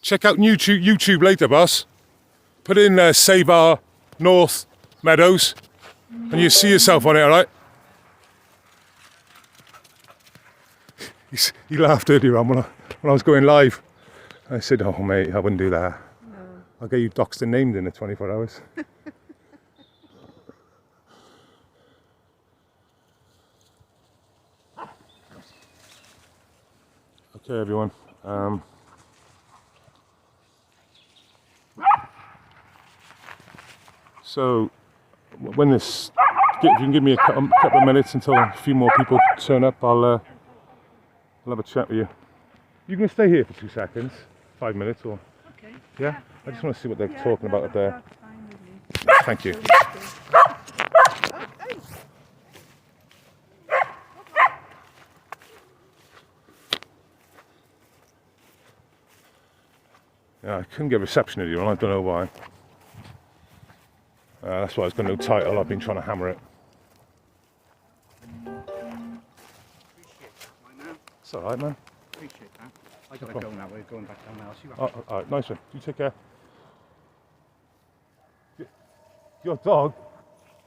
Check out YouTube later, boss. Put in Save Our North Meadows, and you see yourself on it, all right? He laughed earlier on when I was going live. I said, "Oh mate, I wouldn't do that. No. I'll get you doxed and named in the 24 hours." Okay, everyone. So, when this, if you can give me a couple of minutes until a few more people turn up, I'll have a chat with you. You can stay here for 2 seconds, 5 minutes, or okay. Yeah. I just want to see what they're talking about up there. Thank you. Yeah, I couldn't get reception earlier on, I don't know why. That's why it's got no title, I've been trying to hammer it. It's alright, man. Appreciate that. I gotta go now, we're going back down now. See what alright, nice one. You take care. Your dog,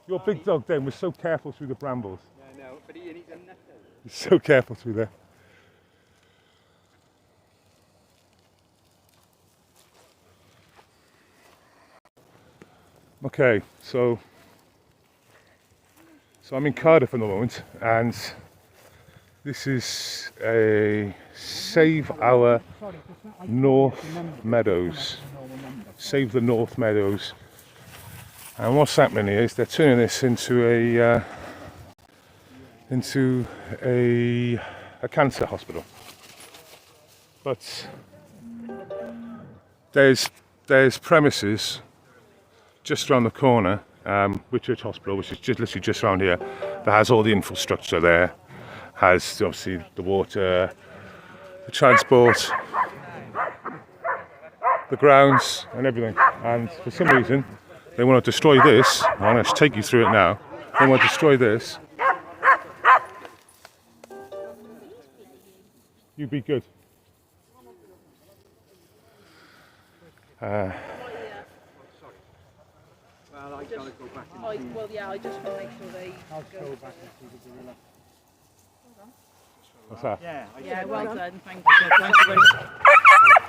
your big dog then was so careful through the brambles. Yeah, no, but he's a nutter. He's so careful through there. Okay, so I'm in Cardiff at the moment, and this is a Save Our North Meadows. Save the North Meadows. And what's happening here is they're turning this into a cancer hospital. But there's premises just around the corner, Whitchurch Hospital, which is literally just around here, that has all the infrastructure there, has obviously the water, the transport, the grounds and everything. And for some reason, they want to destroy this. I'm going to take you through it now. They want to destroy this. You be good. Well, I gotta go back and see. Well, yeah, I just want to make sure they I'll go back and see the gorilla. What's that? Yeah, well done, thank you. Thank you very much.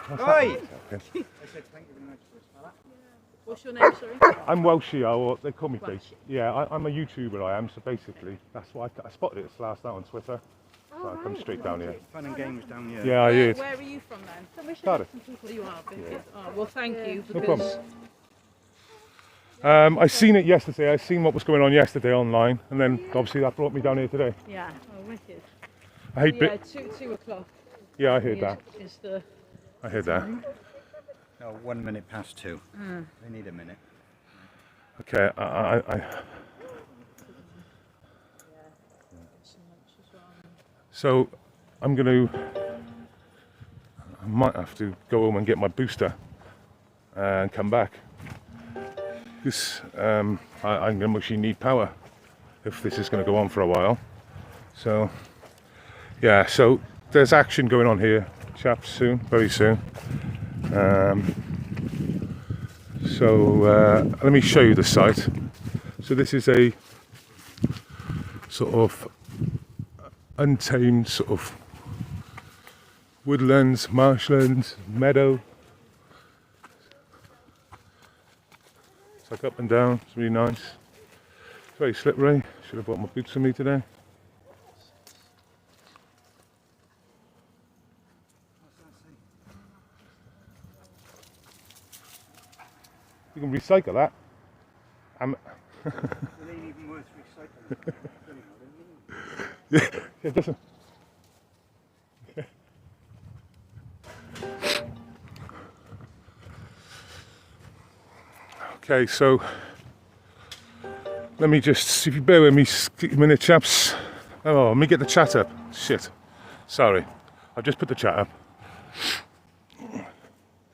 What's Oi! that? I said thank you very much for this fella. What's your name, sorry? I'm Welshie, or they call me Welsh. Pete. Yeah, I'm a YouTuber, I am, so basically, that's why I spotted it last night on Twitter. So I come straight down here. Fun and games down here. Yeah, I heard. Where are you from then? Cardiff. Well, you are, because, oh, well, thank you, No because... problem. I seen it yesterday, I seen what was going on yesterday online, and then obviously that brought me down here today. Yeah, oh, wicked. I hate Yeah, 2 o'clock. Yeah, I heard that. Is the... I heard that. No, 1 minute past 2. They need a minute. Okay, so I'm going to, I might have to go home and get my booster and come back, because I'm going to actually need power if this is going to go on for a while. So yeah, so there's action going on here, chaps, soon, very soon. Let me show you the site. So this is a sort of untamed sort of woodlands, marshlands, meadow. It's like up and down, it's really nice. It's very slippery, should have brought my boots with me today. You can recycle that. It ain't even worth recycling. Yeah, it doesn't. Okay, so let me just, if you bear with me a minute, chaps. Oh, let me get the chat up. Shit. Sorry. I've just put the chat up.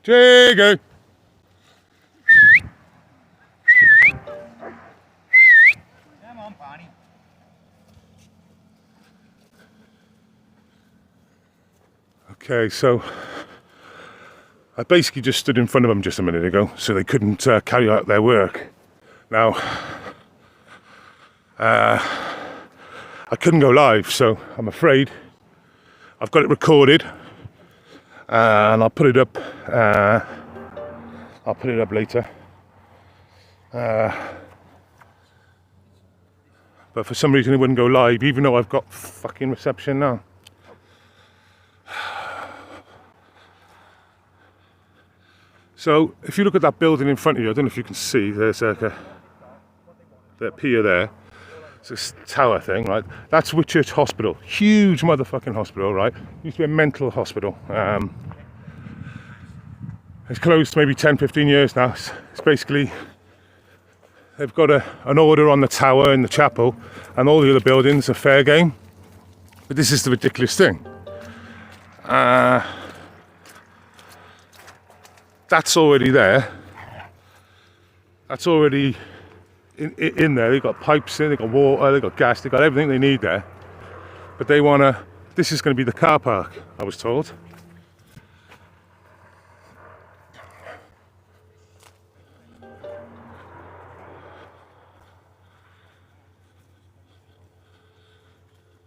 Jago! Come on, Barney. Okay, so I basically just stood in front of them just a minute ago, so they couldn't carry out their work. Now, I couldn't go live, so I'm afraid I've got it recorded, and I'll put it up. I'll put it up later. But for some reason it wouldn't go live, even though I've got fucking reception now. So if you look at that building in front of you, I don't know if you can see, there's like that pier there. It's this tower thing, right? That's Whitchurch Hospital. Huge motherfucking hospital, right? Used to be a mental hospital. It's closed maybe 10, 15 years now. It's basically, they've got an order on the tower in the chapel, and all the other buildings are fair game. But this is the ridiculous thing. That's already there. That's already in there. They've got pipes in, they've got water, they've got gas, they've got everything they need there. But they want to, this is going to be the car park, I was told.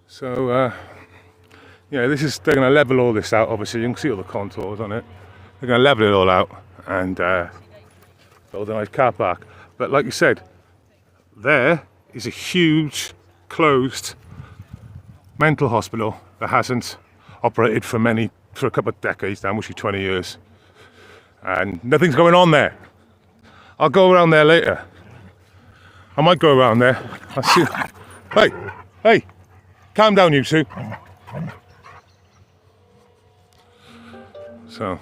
So, yeah, this is, they're going to level all this out, obviously. You can see all the contours on it. They're going to level it all out and build a nice car park. But like you said, there is a huge, closed mental hospital that hasn't operated for a couple of decades now, mostly 20 years. And nothing's going on there. I'll go around there later. I might go around there. I'll see. Hey, calm down, you two. So.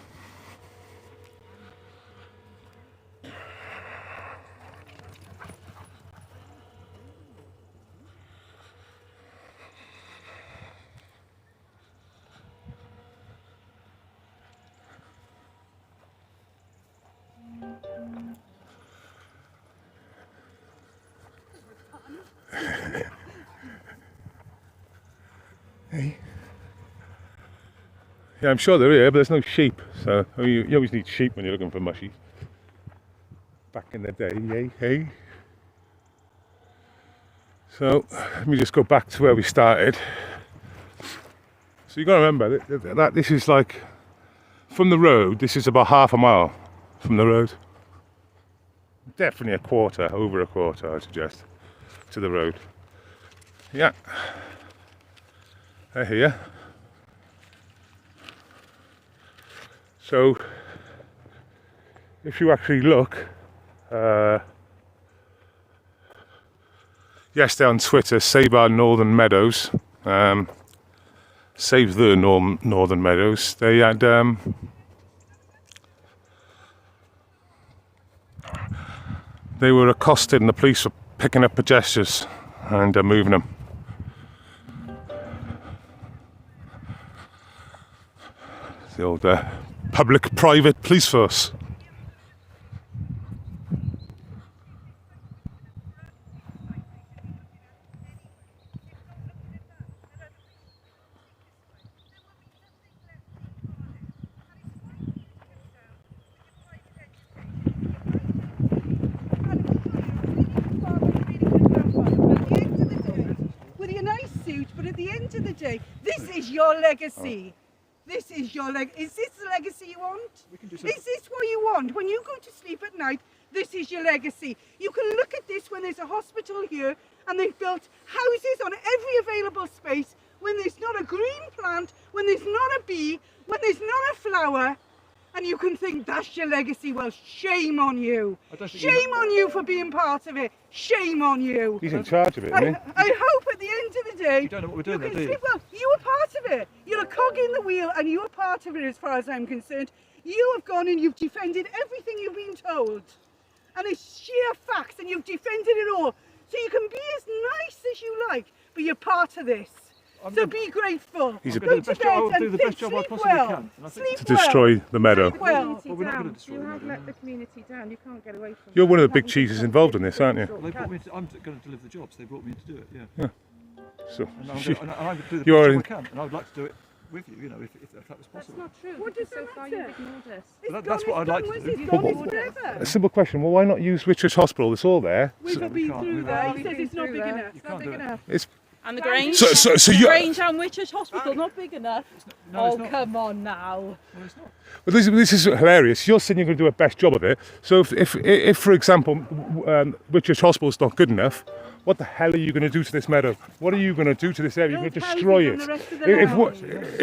Hey. Yeah, I'm sure they're here, but there's no sheep. So you always need sheep when you're looking for mushies. Back in the day, hey. So let me just go back to where we started. So you got to remember that this is like from the road. This is about half a mile from the road. Definitely a quarter, over a quarter, I suggest, to the road. Yeah. They're here. So if you actually look, yesterday on Twitter, Save Our Northern Meadows, Save the Northern Meadows, they had they were accosted and the police were picking up pedestrians and moving them. The old public-private police force. With your nice suit, but at the end of the day, this is your legacy. This is your legacy. Is this the legacy you want? Is this what you want? When you go to sleep at night, this is your legacy. You can look at this when there's a hospital here and they've built houses on every available space, when there's not a green plant, when there's not a bee, when there's not a flower, and you can think that's your legacy. Well, shame on you. Shame on you for being part of it. Shame on you. He's in charge of it, isn't he? I hope at the end of the day, You don't know what we're doing there, do you? well, you were part of it. You're a cog in the wheel and you were part of it as far as I'm concerned. You have gone and you've defended everything you've been told. And it's sheer facts and you've defended it all. So you can be as nice as you like, but you're part of this. So be grateful. He's a Go to bed I'll do and the think, best job I sleep possibly well. can. And I think- Sleep To destroy the meadow. well. Well, we're not going to destroy You it. have let the community down. You can't get away from You're that. one of the big cheeses involved in this, aren't you? Well, they brought me to, I'm going to deliver the jobs. They brought me to do it, yeah. So And I'm going to do the You are best in- job I can, and I would like to do it with you, you know, if that was That's possible. not true. What because does so that far matter? you've ignored us. It's That's gone, what it's I'd like done, to Wes, do. It's gone, it's But- forever. A simple question. Well, why not use Richard's Hospital? It's all there. We've So been we can't through move that. on. He says it's not big enough. You Not can't big do it. enough. It's And the Grange? so The you. Grange and Witch's Hospital, not big enough. No, it's Oh, not. come on now. Well, it's not. But this is hilarious. You're saying you're going to do a best job of it. So if for example, Richard's Hospital's not good enough, what the hell are you going to do to this meadow? What are you going to do to this area? You're going to Build destroy houses it. on the rest of the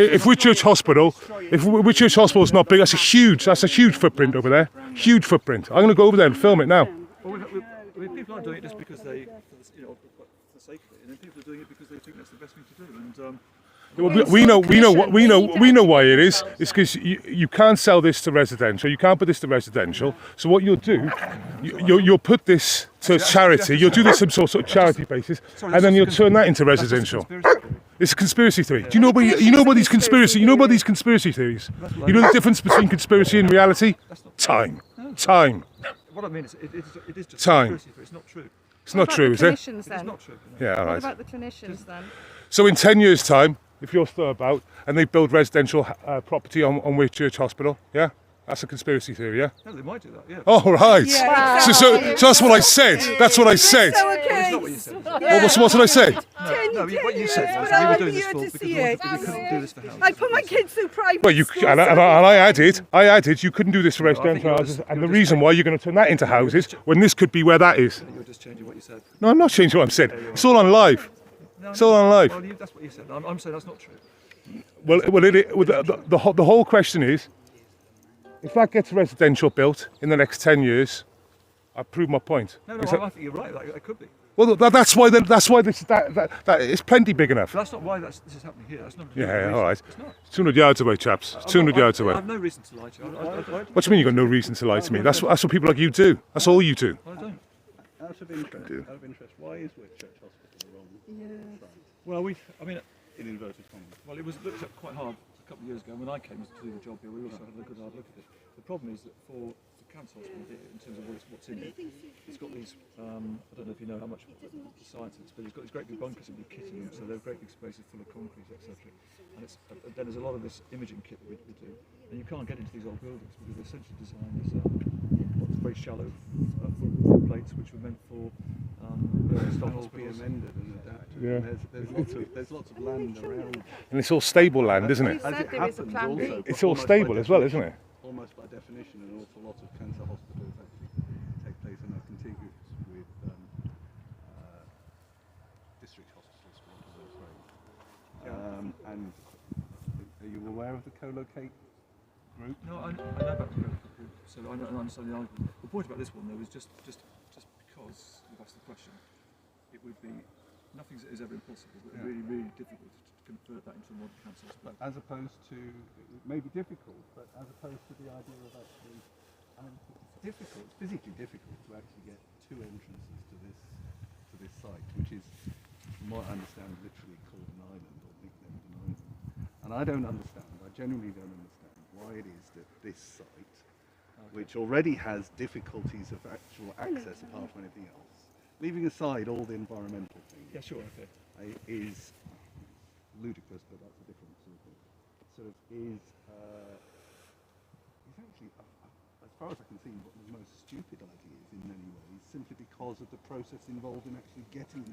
land. If Whitchurch Hospital, if Whitchurch Hospital's not big, that's a huge footprint over there. Huge footprint. I'm going to go over there and film it now. Well, I mean, people aren't doing it just because they, you know, for the sake of it, and then people are doing it because they think that's the best thing to do. And We know why it is. It's because you can't sell this to residential. You can't put this to residential. So what you'll do, you'll put this to charity. You'll do this some sort of charity basis, and then you'll turn that into residential. It's a conspiracy theory. Do you know about these conspiracy? You know about these conspiracy theories? You know the difference between conspiracy and reality? Time. what I mean is, it is just Time. a conspiracy theory. It's not true. It's not true, is it? Clinicians It's then? not true. Yeah, all What right. about the clinicians then? So in 10 years' time, if you're still about and they build residential property on Whitchurch Hospital, yeah? That's a conspiracy theory, yeah? No, they might do that. Yeah. Oh, right. Yeah, So that's what I said. That's what I said. So Well, okay. it's not what you said. What did I say? No, what you said was but we were I'm doing this here for to because see we it. couldn't do this for houses. I put my kids through private Well, school. and I added you couldn't do this for No, I think residential you're houses, just- and you're the just reason why you're going to turn that into houses when this could be where that is. You were just changing what you said. No, I'm not changing what I'm saying. It's all on live. No, It's all on live. Well, that's what you said. I'm saying that's not true. Well, the whole question is, if that gets residential built in the next 10 years, I've proved my point. No, Is I that- think you're right. It could be. well, that's why that is plenty big enough. But that's not why this is happening here. That's not. Yeah, all right. It's not. 200 yards away, chaps. It's 200 yards I away. have no reason to lie to you. What do you mean you've got no reason to lie to me? That's what people like you do. That's all you do. I don't. Out of interest, why is Whitchurch Hospital the wrong site? Well, I mean, In inverted commas. well, it was looked at quite hard a couple of years ago when I came to do the job here. We also had a good hard look at it. The problem is that for the cancer hospital here, in terms of what's in it, it's got these. I don't know if you know how much the science is, but it's got these great big bunkers and big kit in them, so they're great big spaces full of concrete, etc. And then there's a lot of this imaging kit that we do, and you can't get into these old buildings because they're essentially designed as very shallow football plates, which were meant for That will be hospitals. amended and adapted. Yeah. And there's lots of land around. And it's all stable land, isn't it? You said there is a plan B. It's all stable as well, isn't it? Almost by definition, an awful lot of cancer hospitals actually take place and are contiguous with district hospitals, for want of a better phrase. And are you aware of the co-locate group? No, I know about the group, so I understand the argument. The point about this one, though, is just because you've asked the question, it would be nothing is ever impossible, but really, really difficult to convert that into a modern cancer hospital. As opposed to, it may be difficult, but as opposed to the idea of actually, it's difficult, it's physically difficult to actually get two entrances to this site, which is, from what I understand, literally called an island or nicknamed an island. And I don't understand, I genuinely don't understand why it is that this site, which already has difficulties of actual access apart from anything else, leaving aside all the environmental things, Yeah, sure, okay. is ludicrous, but that's a different sort of is actually, as far as I can see, one of the most stupid ideas in many ways, simply because of the process involved in actually getting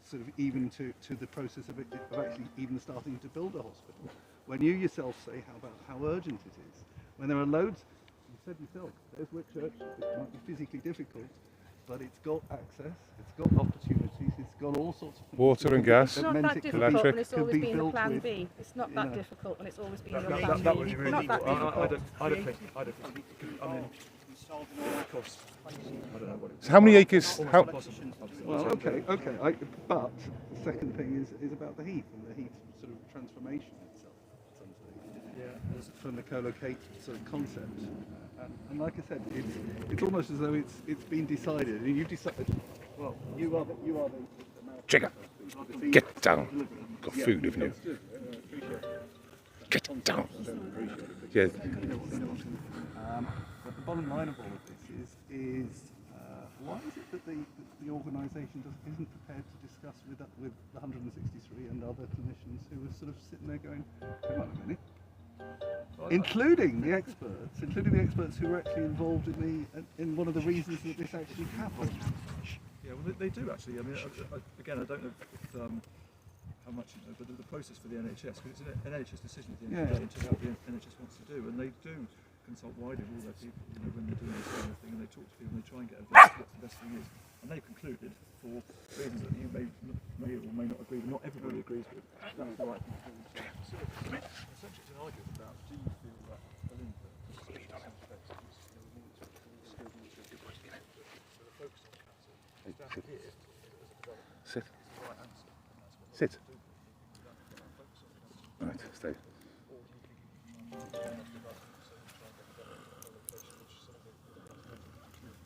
sort of even to the process of actually even starting to build a hospital. When you yourself say how urgent it is, when there are loads, you said yourself, there's Whitchurch, it might be physically difficult, but it's got access, it's got opportunities, it's got all sorts of things. Water and gas. It's not meant that it could difficult Electric. when it's could always be been the built plan with, B. It's not you that know. difficult when it's always been your That plan would be B. really Not that difficult. I difficult. don't think it could, I mean, it costs, I don't know what it So how many acres? almost How, impossible. Well, okay. But the second thing is about the heat and the heat sort of transformation itself at some stage. Yeah, From the co-locate sort of concept, and like I said, it's almost as though it's been decided, and you've decided. Well, you are the mouth. Jigger, get down. Got food, haven't you? Get down. Yeah. But the bottom line of all of this is why is it that the organisation isn't prepared to discuss with the 163 and other clinicians who are sort of sitting there going, hang on a minute, including the experts who were actually involved in one of the reasons that this actually happened. Yeah, well, they do actually. I mean, again, I don't know if, how much you know, but the process for the NHS, because it's an NHS decision at the end of the day, in terms of what the NHS wants to do, and they do consult widely with all their people, you know, when they're doing this kind of thing, and they talk to people and they try and get advice what the best thing is. And they've concluded, for reasons that you may or may not agree with, not everybody agrees with, that's the right thing to do. So, essentially, it's an argument about, do you feel that Belinda so the focus on cancer is down here as a development. Sit. The right answer, and that's what Sit. they do. Focus on cancer. Right, stay. Or do you think enough development, so we try and get development and location, which is something that is meant to be true.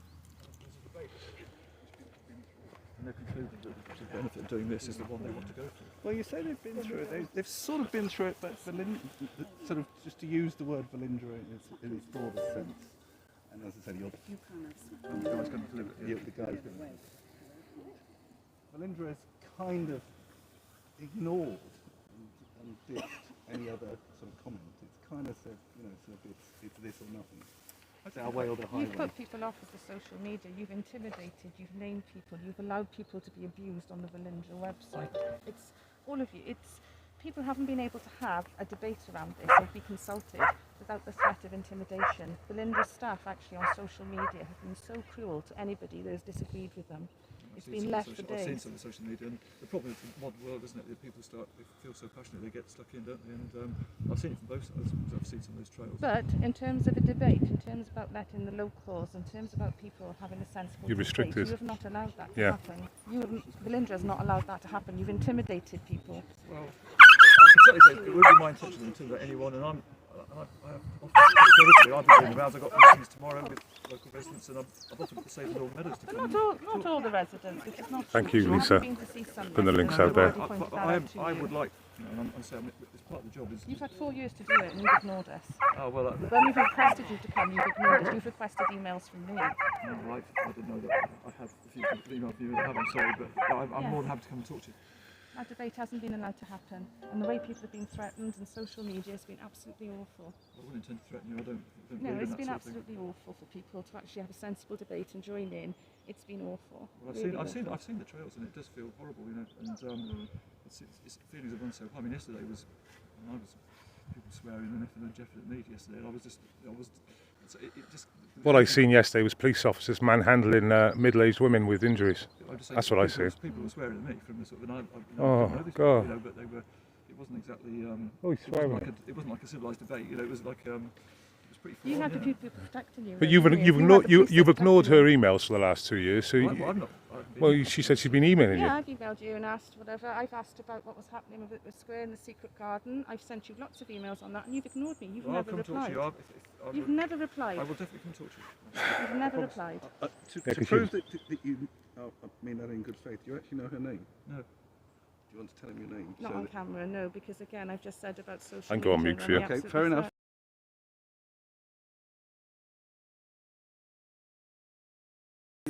There's a debate which people have been through, and they've concluded that the benefit of doing this is the one they want to go for. Well, you say they've been through it. They've sort of been through it, but sort of just to use the word Valindra in its broader sense. And as I said, The guy's going to deliver it. the guy's going to. Valindra has kind of ignored and ditched any other sort of comment. It's kind of said, you know, sort of it's this or nothing. It's our way or the highway. You've put people off with the social media, you've intimidated, you've named people, you've allowed people to be abused on the Valindra website. It's all of you. It's people haven't been able to have a debate around this or be consulted without the threat of intimidation. Valindra staff actually on social media have been so cruel to anybody that has disagreed with them. It's been left for I've seen days. some of the social media, and the problem with the modern world, isn't it, that people they feel so passionate, they get stuck in, don't they? And I've seen it from both sides, because I've seen some of those trails. But in terms of a debate, in terms about letting the locals, in terms about people having a sensible You debate, restricted. you have not allowed that to Yeah. happen. Valindra has not allowed that to happen. You've intimidated people. Well, I can certainly say it wouldn't be my intention to intimidate anyone, and I have often spoken, I've been doing the rounds, I've got meetings tomorrow with local residents, and I've offered to say the Northern Meadows to But come. not all the residents. This is not Thank true. you, You Lisa. haven't been to see some Put the links residents. out there. I've already pointed that out to I you. would like, you know, and I'm saying it's part of the job is. You've had 4 years to do it and you've ignored us. Oh well, When we've requested you to come, you've ignored us. You've requested emails from me. no, right. I didn't know that. I have a few emails from you that I have. I'm sorry, but I'm more than happy to come and talk to you. That debate hasn't been allowed to happen. And the way people have been threatened and social media has been absolutely awful. I wouldn't intend to threaten you. I don't No, believe in it's that been sort of thing. absolutely awful for people to actually have a sensible debate and join in. It's been awful. Well, Really I've seen awful. the trails, and it does feel horrible, you know. And it's feelings of unsafe. I mean, yesterday was when I was people swearing and effing and jeffing at me yesterday, and it just. What I seen yesterday was police officers manhandling middle-aged women with injuries. That's what I see. People were swearing at me from the sort of, and Oh, I didn't know this, God. you know, but they were. It wasn't exactly. Oh, he's swearing. It wasn't like a civilised debate, you know. It was like it was pretty. You full had on, the people protecting you. But really, didn't you? you've ignored her emails for the last 2 years. So Well, I'm not. I haven't been- well, she said she'd been emailing you. Yeah, I've emailed you and asked whatever. I've asked about what was happening with the square and the secret garden. I've sent you lots of emails on that, and you've ignored me. You've Well, I'll never come talk to replied. you. You've never replied. I will definitely come talk to you. You've never replied. To Yeah, 'cause prove that you mean that in good faith, do you actually know her name? No. Do you want to tell him your name? Not So on that- camera, no, because again, I've just said about social I can go on media mute and for you. the Okay, absolute fair enough. threat.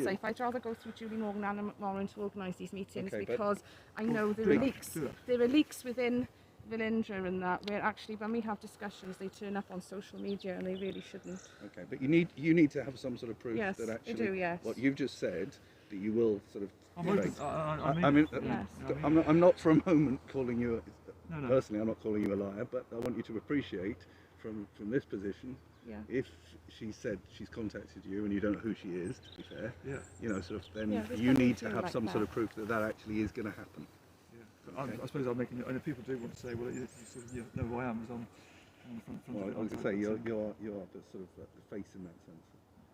Safe. I'd rather go through Julie Morgan and Anna Moran to organise these meetings Okay, but- because I know there Do are that, leaks. do that. There are leaks within Valindra and that where actually when we have discussions they turn up on social media and they really shouldn't. Okay, but you need to have some sort of proof Yes, that I actually do, yes. what you've just said that you will sort of. I'm debate. open. I mean, Yes. I'm not for a moment calling you. No. Personally, I'm not calling you a liar, but I want you to appreciate from this position. Yeah. If she said she's contacted you and you don't know who she is, to be fair, Yeah. you know, sort of, then Yeah, there's you nothing need to to it have like some sort that. of proof that that actually is going to happen. Yeah. I suppose I'm making. And if people do want to say, well, you sort of know who I am, as I'm on the front Well, of it. I was going to say you are the sort of the face in that sense.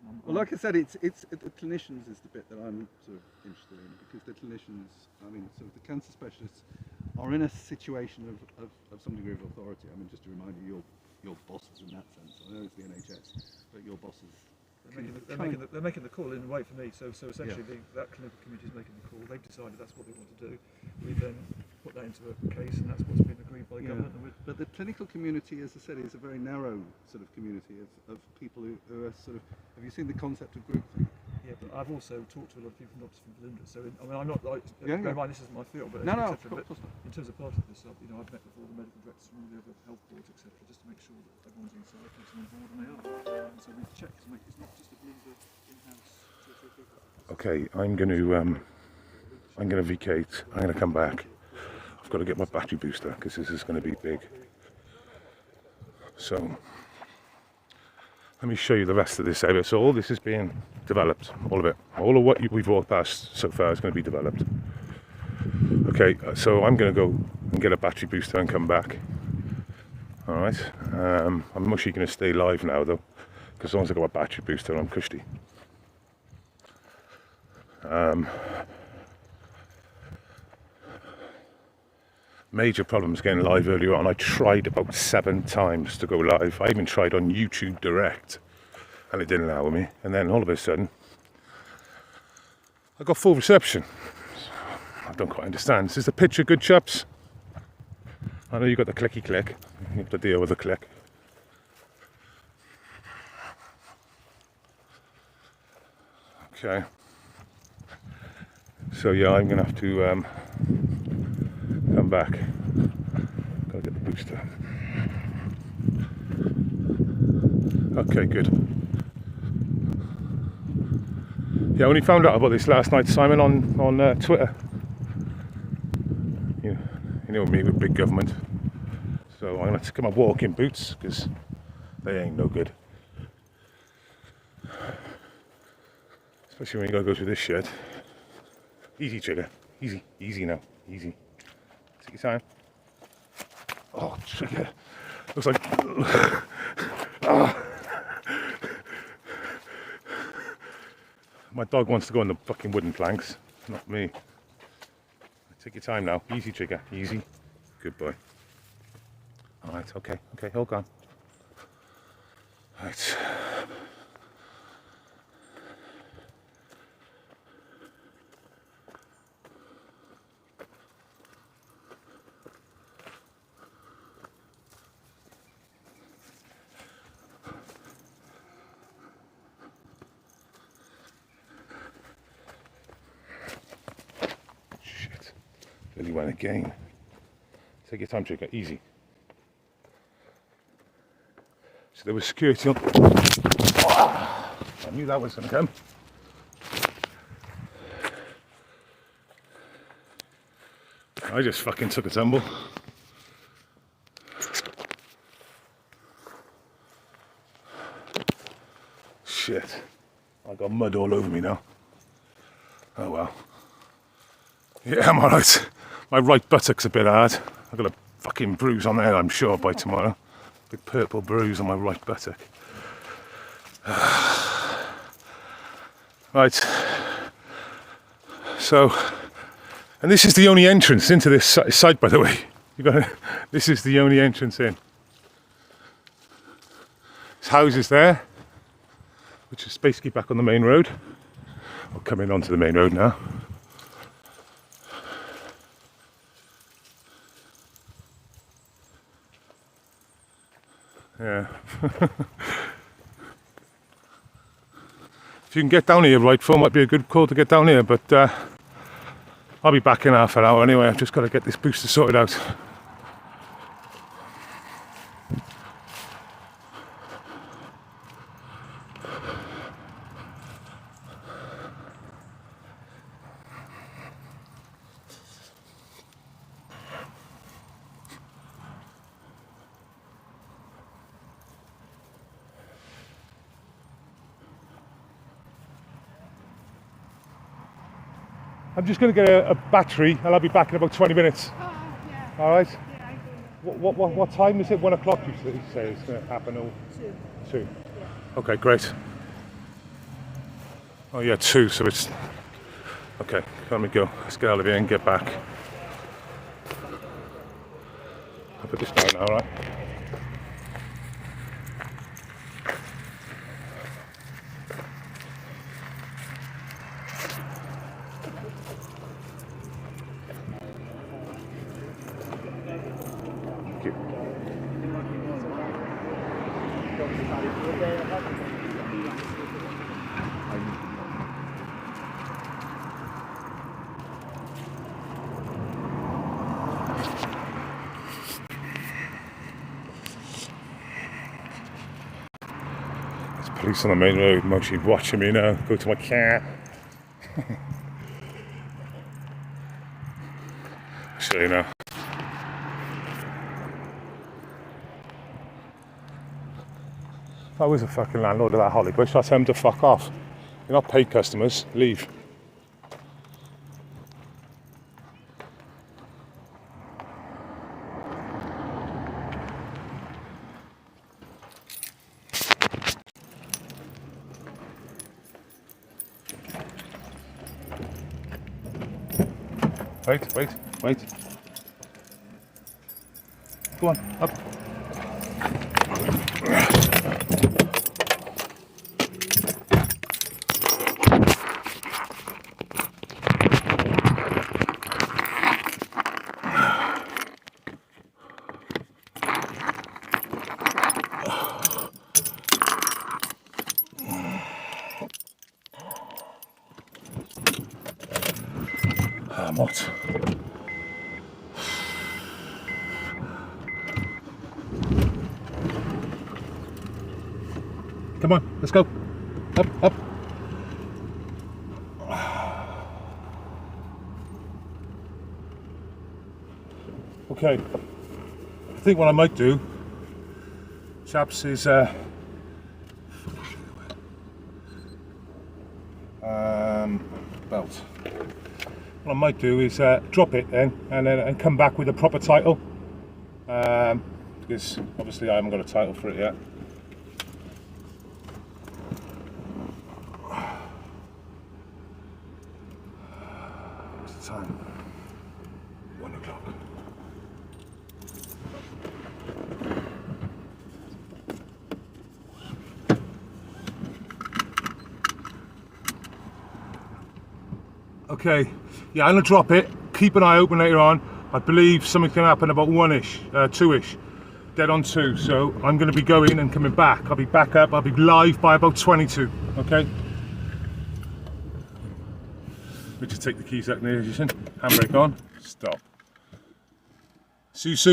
I'm- Well, like I said, it's the clinicians is the bit that I'm sort of interested in, because the clinicians, I mean, sort of the cancer specialists are in a situation of some degree of authority. I mean, just to remind you, your bosses in that sense. I know it's the NHS, but your bosses. They're making the call in a way for me. So essentially, that clinical committee is making the call. They've decided that's what they want to do. We then put that into a case, and that's what's been agreed by the government. And But the clinical community, as I said, is a very narrow sort of community of people who are sort of. Have you seen the concept of groupthink? here, but I've also talked to a lot of people, not just from Belinda. So, I mean, I'm not like, Yeah, bear in yeah. mind this isn't my field, but No, no, et of cetera, course but not. in terms of part of this, you know, I've met with all the medical directors from all the other health boards, etc., just to make sure that everyone's on side, takes them on board, and they are. And so we've checked to make it's not just a Belinda in-house 2 or 3 people. Okay, I'm going to vacate. I'm going to come back. I've got to get my battery booster because this is going to be big. So let me show you the rest of this area. So all this is being developed, all of it. All of what we've walked past so far is going to be developed. Okay, so I'm going to go and get a battery booster and come back. All right. I'm actually going to stay live now though, because as long as I got a battery booster, I'm cushy. Major problems getting live earlier on. I tried about 7 times to go live. I even tried on YouTube Direct and it didn't allow me. And then all of a sudden, I got full reception. I don't quite understand. Is the picture good, chaps? I know you got the clicky click. You have to deal with the click. Okay. So yeah, I'm gonna have to come back. Gotta get the booster. Okay, good. Yeah, I only found out about this last night, Simon, on Twitter. You know me with big government. So I'm gonna have to get my walking boots because they ain't no good. Especially when you gotta go through this shit. Easy, trigger. Easy. Easy now. Easy. Take your time. Oh, trigger. Looks like... My dog wants to go on the fucking wooden planks. Not me. Take your time now. Easy, trigger. Easy. Good boy. Alright, okay. Okay, hold on. Right. Really went again. Take your time, trigger. Easy. So there was security on. Oh, I knew that was going to come. I just fucking took a tumble. Shit. I got mud all over me now. Oh well. Yeah, I'm alright. My right buttock's a bit hard. I've got a fucking bruise on there, I'm sure, by tomorrow. Big purple bruise on my right buttock. Right. So, and this is the only entrance into this site, by the way. This is the only entrance in. There's houses there, which is basically back on the main road. I'll come in onto the main road now. Yeah. If you can get down here, right, phone might be a good call to get down here, but I'll be back in half an hour anyway. I've just got to get this booster sorted out. I'm just going to get a battery and I'll be back in about 20 minutes. Oh, yeah. All right? Yeah, I go. What time is it? 1 o'clock you say it's going to happen? Or 2. 2? Okay, great. Oh yeah, 2, so it's... Okay, let me go. Let's get out of here and get back. I'll put this down now, all right? Thank you. Police on the main road, mostly watching me now. Go to my car. Show you now. If I was a fucking landlord of that Holly Bush, I'd tell them to fuck off. You're not paid customers, leave. Wait. Go on, up. I'm hot. Come on, let's go. Up. Okay. I think what I might do, chaps, is belt. What I might do is drop it then and come back with a proper title. Because obviously I haven't got a title for it yet. What's the time? 1 o'clock. Okay, yeah, I'm gonna drop it. Keep an eye open later on. I believe something's gonna happen about 1-ish, 2-ish. Dead on 2, so I'm going to be going and coming back. I'll be back up, I'll be live by about 22, okay? We just take the keys out in the ignition, handbrake on, stop. See you soon.